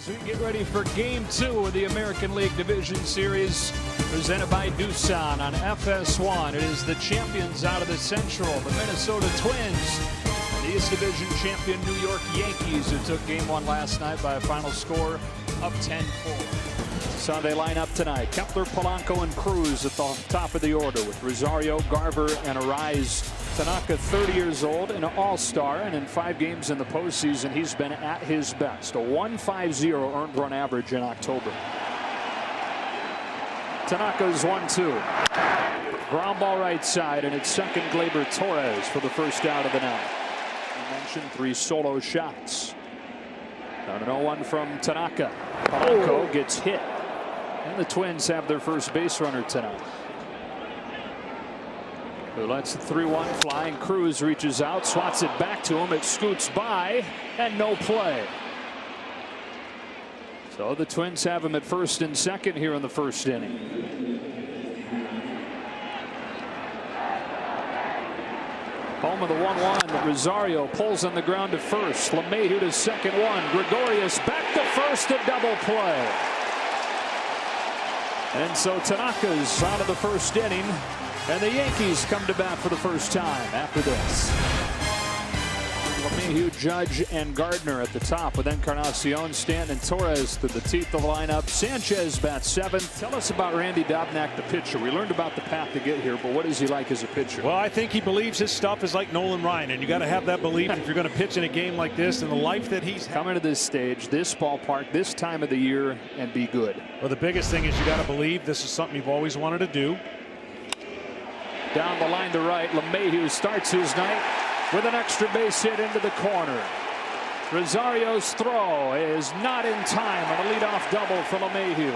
As we get ready for Game 2 of the American League Division Series, presented by Doosan on FS1. It is the champions out of the Central, the Minnesota Twins, and the East Division champion New York Yankees, who took Game 1 last night by a final score of 10-4. Sunday lineup tonight: Kepler, Polanco, and Cruz at the top of the order, with Rosario, Garver, and Arise. Tanaka, 30 years old, an all-star, and in 5 games in the postseason, he's been at his best. A 1.50 earned run average in October. Tanaka's 1-2. Ground ball right side, and it's second Gleyber Torres for the first out of the night. You mentioned 3 solo shots. An 0-1 from Tanaka. Polanco gets hit, and the Twins have their first base runner tonight. Who lets the 3-1 fly, and Cruz reaches out, swats it back to him. It scoots by, and no play. So the Twins have him at first and second here in the first inning. Home of the 1-1. Rosario pulls on the ground to first. LeMahieu to second one. Gregorius back to first, a double play. And so Tanaka's out of the first inning. And the Yankees come to bat for the first time after this. LeMahieu, Judge, and Gardner at the top, with Encarnacion, Stanton, and Torres to the teeth of the lineup. Sanchez bats 7th. Tell us about Randy Dobnak, the pitcher. We learned about the path to get here, but what is he like as a pitcher? Well, I think he believes his stuff is like Nolan Ryan, and you got to have that belief if you're going to pitch in a game like this, and the life that he's coming to this stage, this ballpark, this time of the year, and be good. Well, the biggest thing is you got to believe this is something you've always wanted to do. Down the line to right, LeMahieu starts his night with an extra base hit into the corner. Rosario's throw is not in time on a leadoff double for LeMahieu.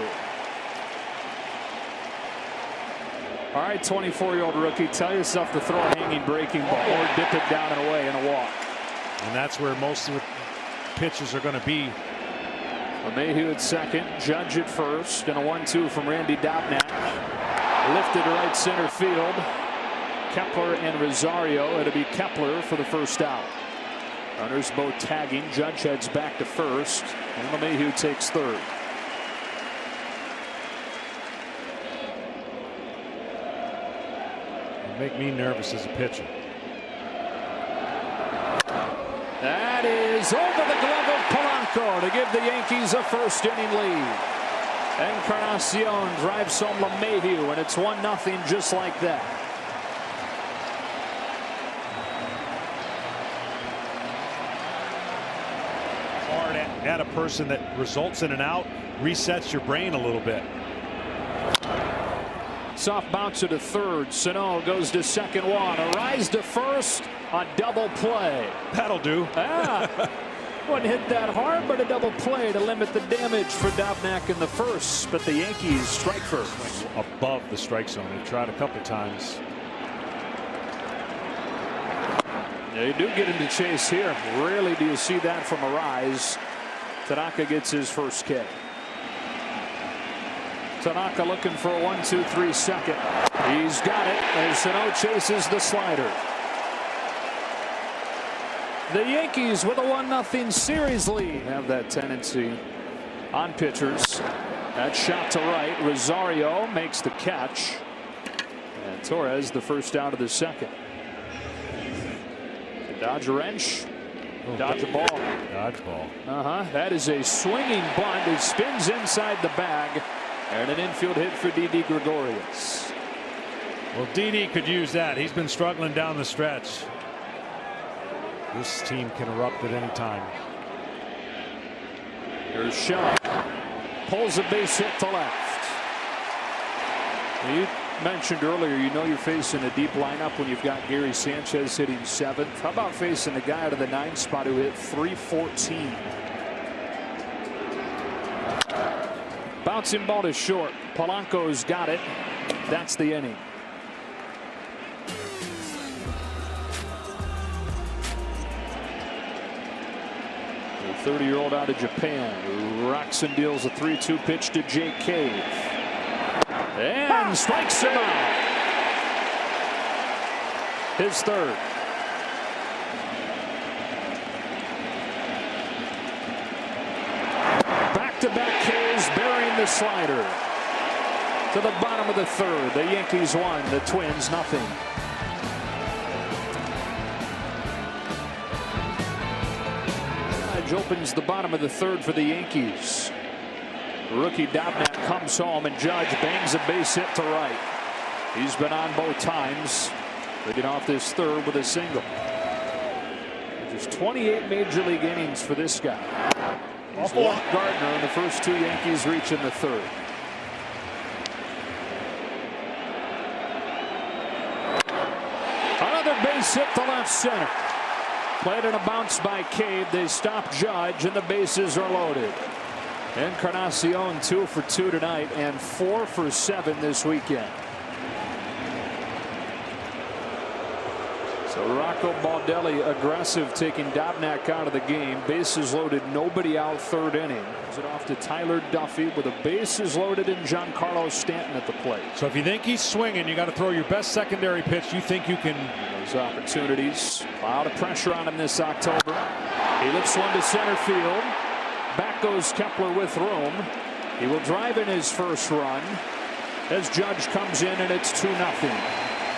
All right, 24-year-old rookie, tell yourself to throw a hanging breaking ball or dip it down and away in a walk. And that's where most of the pitches are going to be. LeMahieu at second, Judge at first, and a 1-2 from Randy Dobnak. Lifted to right center field. Kepler and Rosario. It'll be Kepler for the first out. Runners both tagging. Judge heads back to first, and LeMahieu takes third. You make me nervous as a pitcher. That is over the glove of Polanco to give the Yankees a first inning lead. Encarnacion drives home LeMahieu, and it's 1-0 just like that. Hard at a person that results in an out, resets your brain a little bit. Soft bouncer to third. Sano goes to second one. A rise to first. A double play. That'll do. Wouldn't hit that hard, but a double play to limit the damage for Dobnak in the first. But the Yankees strike first. Above the strike zone. They tried a couple times. They do get into chase here. Rarely do you see that from Arise. Tanaka gets his first K. Tanaka looking for a 1-2-3 second. He's got it as Sano chases the slider. The Yankees with a 1-0 series lead have that tendency on pitchers. That shot to right. Rosario makes the catch, and Torres the first out of the second. Dodge a wrench. Dodge a ball. Dodge ball. That is a swinging bunt. It spins inside the bag, and an infield hit for Didi Gregorius. Well, Didi could use that. He's been struggling down the stretch. This team can erupt at any time. Here's Shaw. Pulls a base hit to left. You mentioned earlier, you know you're facing a deep lineup when you've got Gary Sanchez hitting 7th. How about facing the guy out of the 9th spot who hit .314? Bouncing ball to short. Polanco's got it. That's the inning. The 30-year-old out of Japan who rocks and deals a 3-2 pitch to Jake Cave. And strikes him out. His third. Back-to-back Ks burying the slider. To the bottom of the third. The Yankees won. The Twins nothing. Judge opens the bottom of the third for the Yankees. Rookie Dobnak comes home and Judge bangs a base hit to right. He's been on both times. Leading off this third with a single. There's 28 major league innings for this guy. He's walked Gardner in the first two Yankees reach in the third. Another base hit to left center. Played in a bounce by Cave. They stop Judge and the bases are loaded. Encarnacion 2 for 2 tonight and 4 for 7 this weekend. So Rocco Baldelli aggressive, taking Dobnak out of the game. Bases loaded, nobody out, third inning. Gives it off to Tyler Duffy with a bases loaded and Giancarlo Stanton at the plate. So if you think he's swinging, you got to throw your best secondary pitch. You think you can. Those opportunities. A lot of pressure on him this October. He lifts one to center field. Back goes Kepler with room. He will drive in his first run as Judge comes in, and it's 2-0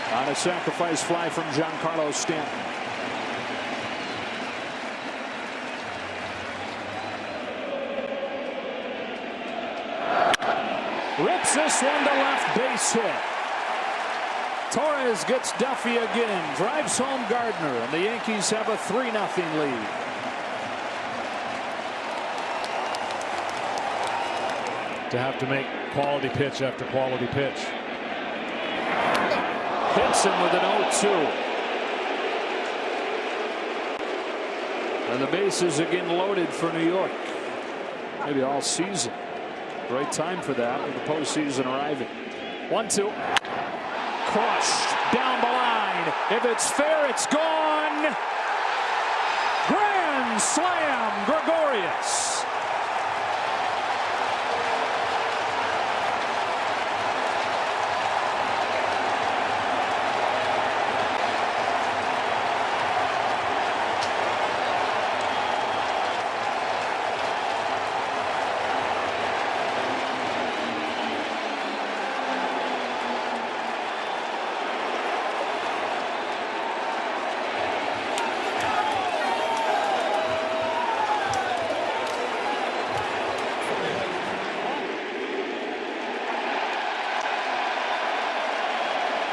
on a sacrifice fly from Giancarlo Stanton. Rips this one to left, base hit. Torres gets Duffy again, drives home Gardner, and the Yankees have a 3-0 lead. To have to make quality pitch after quality pitch. Hits him with an 0-2. And the bases again loaded for New York. Maybe all season. Right time for that with the postseason arriving. 1-2. Crushed down the line. If it's fair, it's gone. Grand slam, Gregorius.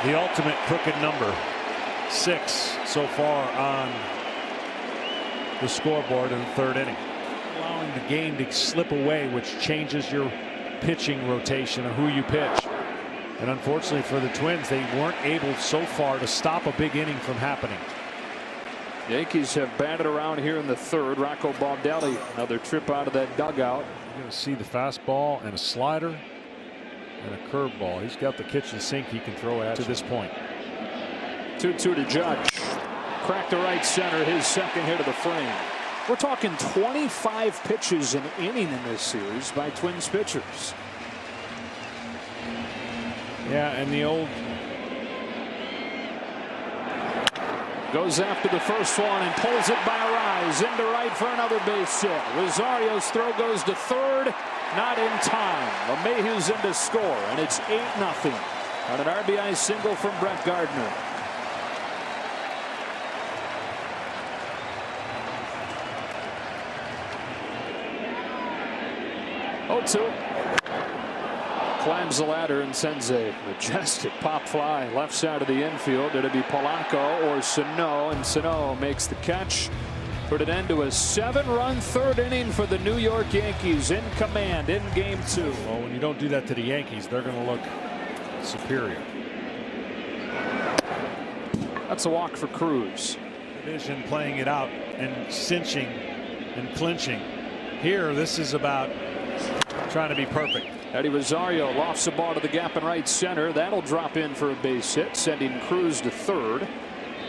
The ultimate crooked number, 6 so far on the scoreboard in the third inning. Allowing the game to slip away, which changes your pitching rotation of who you pitch. And unfortunately for the Twins, they weren't able so far to stop a big inning from happening. Yankees have batted around here in the third. Rocco Baldelli, another trip out of that dugout. You're going to see the fastball and a slider and a curveball. He's got the kitchen sink he can throw at to this point. 2-2 to Judge. Cracked to right center, his second hit of the frame. We're talking 25 pitches an inning in this series by Twins pitchers. Yeah, and the old goes after the first one and pulls it by a rise into right for another base hit. Rosario's throw goes to third, not in time. LeMahieu's in to score, and it's 8-0 on an RBI single from Brett Gardner. Climbs the ladder and sends a majestic pop fly left side of the infield. It'll be Polanco or Sano, and Sano makes the catch. Put it into a 7-run third inning for the New York Yankees, in command in game 2. Well, when you don't do that to the Yankees, they're going to look superior. That's a walk for Cruz. Division playing it out and cinching and clinching. Here, this is about trying to be perfect. Eddie Rosario lofts the ball to the gap in right center. That'll drop in for a base hit, sending Cruz to third,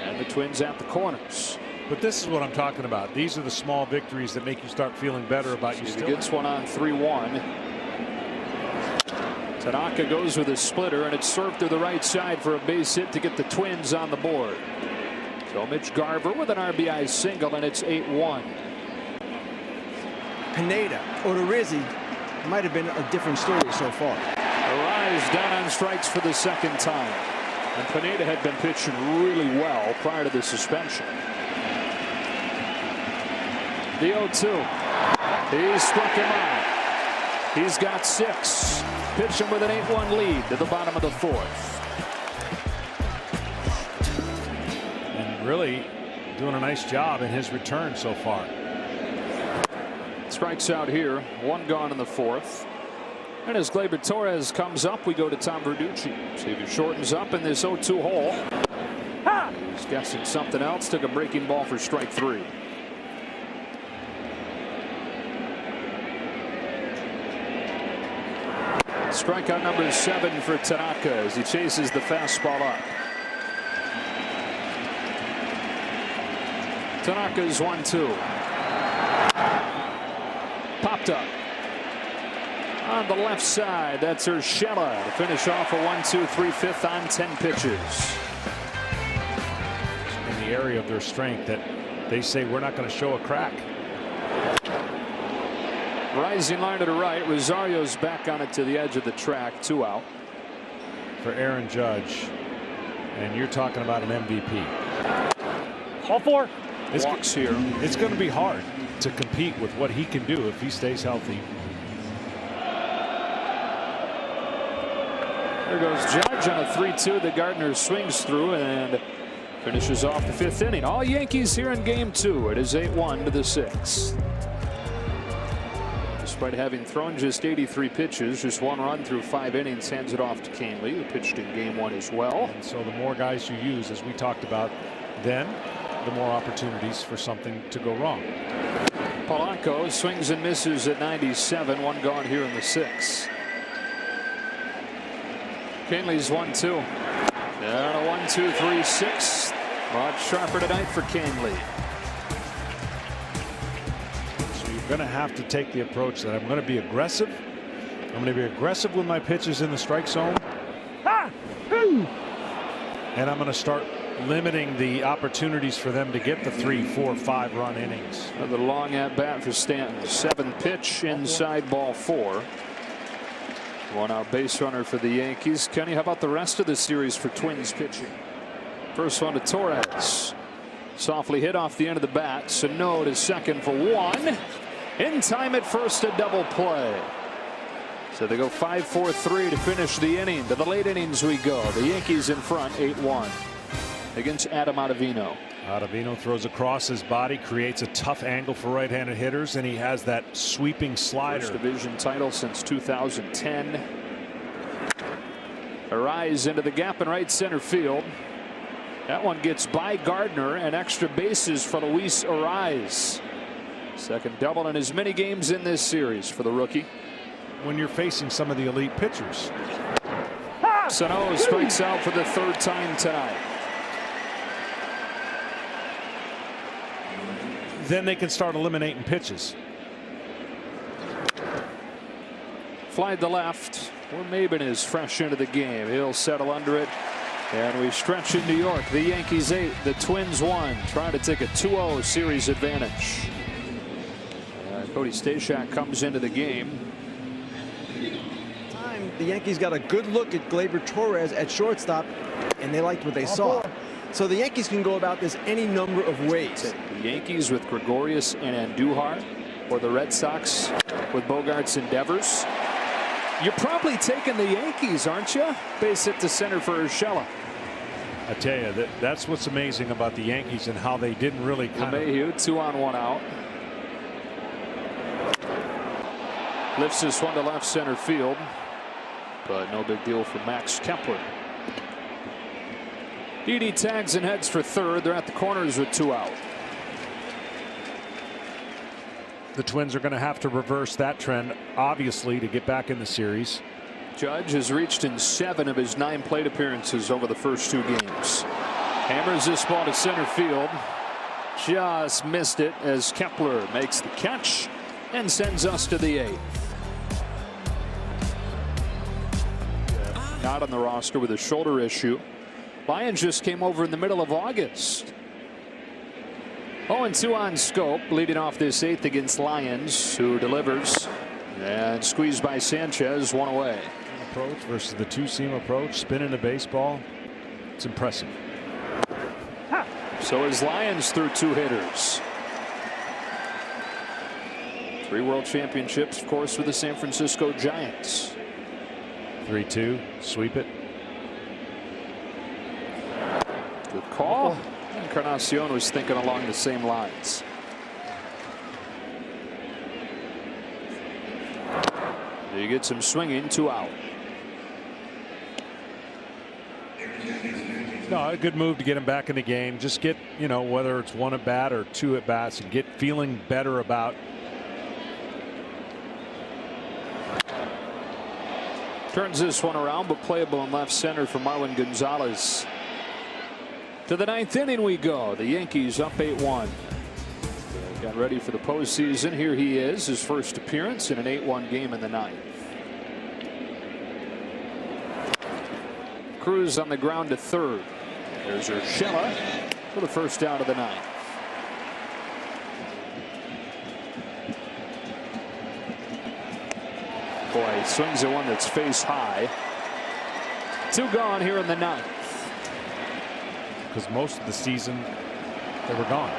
and the Twins at the corners. But this is what I'm talking about. These are the small victories that make you start feeling better about you. He gets one on 3-1. Tanaka goes with a splitter, and it's served to the right side for a base hit to get the Twins on the board. So Mitch Garver with an RBI single, and it's 8-1. Pineda, Odorizzi, might have been a different story so far. Arraez down on strikes for the second time. And Pineda had been pitching really well prior to the suspension. The 0-2. He struck him out. He's got 6. Pitching with an 8-1 lead to the bottom of the 4th. And really doing a nice job in his return so far. Strikes out here. 1 gone in the 4th. And as Gleyber Torres comes up, we go to Tom Verducci. See if he shortens up in this 0-2 hole. He's guessing something else. Took a breaking ball for strike 3. Strikeout number 7 for Tanaka as he chases the fastball up. Tanaka's 1-2. Popped up. On the left side, that's Urshela to finish off a 1-2, 3/5 on 10 pitches. In the area of their strength that they say we're not going to show a crack. Rising line to the right. Rosario's back on it to the edge of the track. 2 out. For Aaron Judge. And you're talking about an MVP. Call 4. Walks here. It's going to be hard to compete with what he can do if he stays healthy. There goes Judge on a 3-2 that Gardner swings through and finishes off the 5th inning. All Yankees here in game 2. It is 8-1 to the 6th. Despite having thrown just 83 pitches, just 1 run through 5 innings, hands it off to Canely, who pitched in game 1 as well. And so the more guys you use, as we talked about then, the more opportunities for something to go wrong. Polanco swings and misses at 97. 1 gone here in the 6th. Canely's 1-2. And a 1-2-3-6. Much sharper tonight for Canely. So you're going to have to take the approach that I'm going to be aggressive. I'm going to be aggressive with my pitches in the strike zone. And I'm going to start limiting the opportunities for them to get the 3, 4, 5 run innings. Another long at bat for Stanton. 7th pitch inside ball 4. 1 out base runner for the Yankees. Kenny, how about the rest of the series for Twins pitching? First one to Torres. Softly hit off the end of the bat. Sano to second for 1. In time at first, a double play. So they go 5-4-3 to finish the inning. To the late innings we go. The Yankees in front 8-1 against Adam Ottavino. Ottavino throws across his body, creates a tough angle for right-handed hitters, and he has that sweeping slider. First division title since 2010. Arraez into the gap in right center field. That one gets by Gardner, and extra bases for Luis Arraez. Second double in as many games in this series for the rookie. When you're facing some of the elite pitchers. Sano strikes out for the 3rd time tonight. Then they can start eliminating pitches. Fly to left. Where Maben is fresh into the game. He'll settle under it. And we stretch in New York. The Yankees 8, the Twins 1. Trying to take a 2-0 series advantage. Cody Stashak comes into the game. The Yankees got a good look at Gleyber Torres at shortstop, and they liked what they saw. So the Yankees can go about this any number of ways. The Yankees with Gregorius and Andujar, or the Red Sox with Bogarts and Devers. You're probably taking the Yankees, aren't you? Base hit to center for Urshela. I tell you, that's what's amazing about the Yankees and how they didn't really kind of. LeMahieu, 2 on 1 out. Lifts this one to left center field. But no big deal for Max Kepler. Didi tags and heads for 3rd. They're at the corners with 2 out. The Twins are going to have to reverse that trend, obviously, to get back in the series. Judge has reached in 7 of his 9 plate appearances over the first 2 games. Hammers this ball to center field. Just missed it as Kepler makes the catch and sends us to the 8th. Not on the roster with a shoulder issue. Lyons just came over in the middle of August. 0-2 on Scope, leading off this 8th against Lyons, who delivers. And And squeezed by Sanchez, one away. Approach versus the two-seam approach, spinning the baseball. It's impressive. So his Lions through 2 hitters. 3 world championships, of course, with the San Francisco Giants. 3-2, sweep it. Good call. Encarnacion was thinking along the same lines. He gets him swinging, 2 out. No, a good move to get him back in the game. Just get, you know, whether it's 1 at bat or 2 at bats, and get feeling better about. Turns this one around, but playable in left center for Marwin Gonzalez. To the 9th inning we go. The Yankees up 8-1. Got ready for the postseason. Here he is, his first appearance in an 8-1 game in the 9th. Cruz on the ground to third. There's Urshela for the first out of the 9th. Boy, he swings at one that's face high. 2 gone here in the 9th. Because most of the season they were gone.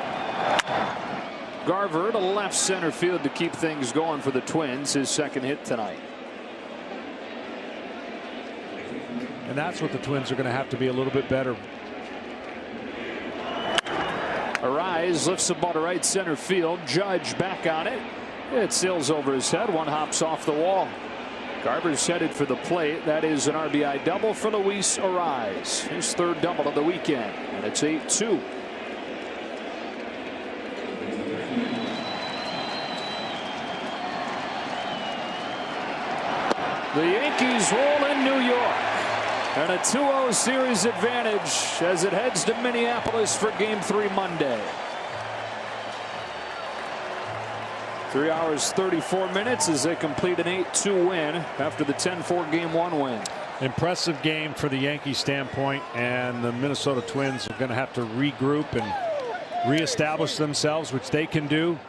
Garver to left center field to keep things going for the Twins, his 2nd hit tonight. And that's what the Twins are going to have to be a little bit better. Arise lifts the ball to right center field. Judge back on it. It sails over his head. 1 hops off the wall. Garver's headed for the plate. That is an RBI double for Luis Arise. His 3rd double of the weekend. And it's 8-2. The Yankees roll in New York. And a 2-0 series advantage as it heads to Minneapolis for Game 3 Monday. 3 hours 34 minutes as they complete an 8-2 win after the 10-4 Game 1 win. Impressive game for the Yankees standpoint, and the Minnesota Twins are going to have to regroup and reestablish themselves, which they can do.